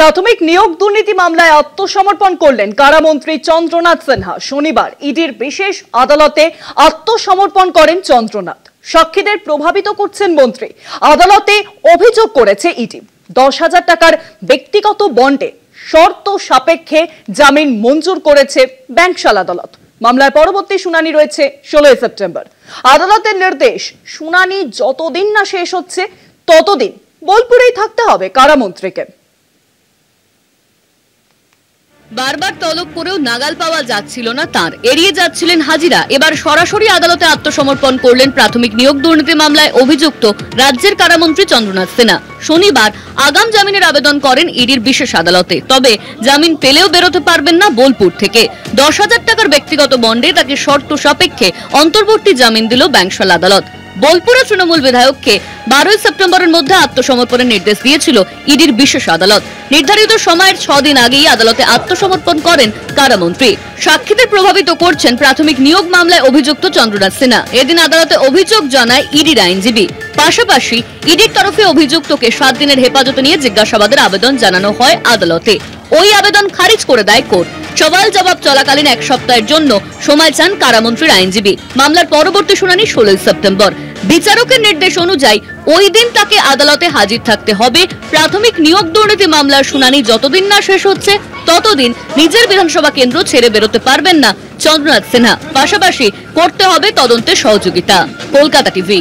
প্রাথমিক নিয়োগ দুর্নীতি মামলায় আত্মসমর্পণ করলেন কারামন্ত্রী চন্দ্রনাথ সিনহা। শনিবার ইডির বিশেষ আদালতে আত্মসমর্পণ করেন চন্দ্রনাথ। সাক্ষীদের প্রভাবিত করছেন মন্ত্রী। আদালতে অভিযোগ করেছে ইডি 10,000 টাকার ব্যক্তিগত বন্ডে শর্ত সাপেক্ষে জামিন মঞ্জুর করেছে ব্যাংকশাল আদালত। মামলার পরবর্তী শুনানি রয়েছে 16 সেপ্টেম্বর। আদালতের নির্দেশ, শুনানি যতদিন না শেষ হচ্ছে ততদিন বোলপুরেই থাকতে হবে কারামন্ত্রীকে। বারবার তলব করেও নাগাল পাওয়া যাচ্ছিল না তার, এড়িয়ে যাচ্ছিলেন হাজিরা। এবার সরাসরি আদালতে আত্মসমর্পণ করলেন প্রাথমিক নিয়োগ দুর্নীতি মামলায় অভিযুক্ত রাজ্যের কারামন্ত্রী চন্দ্রনাথ সিনহা। শনিবার আগাম জামিনের আবেদন করেন ইডির বিশেষ আদালতে। তবে জামিন পেলেও বেরোতে পারবেন না বোলপুর থেকে। 10,000 টাকার ব্যক্তিগত বন্ডে তাকে শর্ত সাপেক্ষে অন্তর্বর্তী জামিন দিল ব্যাংকশাল আদালত। বোলপুরে তৃণমূল বিধায়ককে 12 সেপ্টেম্বরের মধ্যে আত্মসমর্পণের নির্দেশ দিয়েছিল ইডির বিশেষ আদালত। নির্ধারিত সময়ের 6 দিন আগেই আদালতে আত্মসমর্পণ করেন কারামন্ত্রী। সাক্ষীদের প্রভাবিত করছেন প্রাথমিক নিয়োগ মামলায় অভিযুক্ত চন্দ্রনাথ সিনহা। এদিন আদালতে অভিযোগ জানায় ইডির আইনজীবী। পাশাপাশি ইডির তরফে অভিযুক্তকে 7 দিনের হেফাজতে নিয়ে জিজ্ঞাসাবাদের আবেদন জানানো হয় আদালতে। ওই আবেদন খারিজ করে দেয় কোর্ট। সওয়াল জবাব চলাকালীন 1 সপ্তাহের জন্য সময় চান কারামন্ত্রীর আইনজীবী। মামলার পরবর্তী শুনানি 16 সেপ্টেম্বর। বিচারকের নির্দেশ অনুযায়ী ওই দিন তাকে আদালতে হাজির থাকতে হবে। প্রাথমিক নিয়োগ দুর্নীতি মামলার শুনানি যতদিন না শেষ হচ্ছে ততদিন নিজের বিধানসভা কেন্দ্র ছেড়ে বেরোতে পারবেন না চন্দ্রনাথ সিনহা। পাশাপাশি করতে হবে তদন্তে সহযোগিতা। কলকাতা টিভি।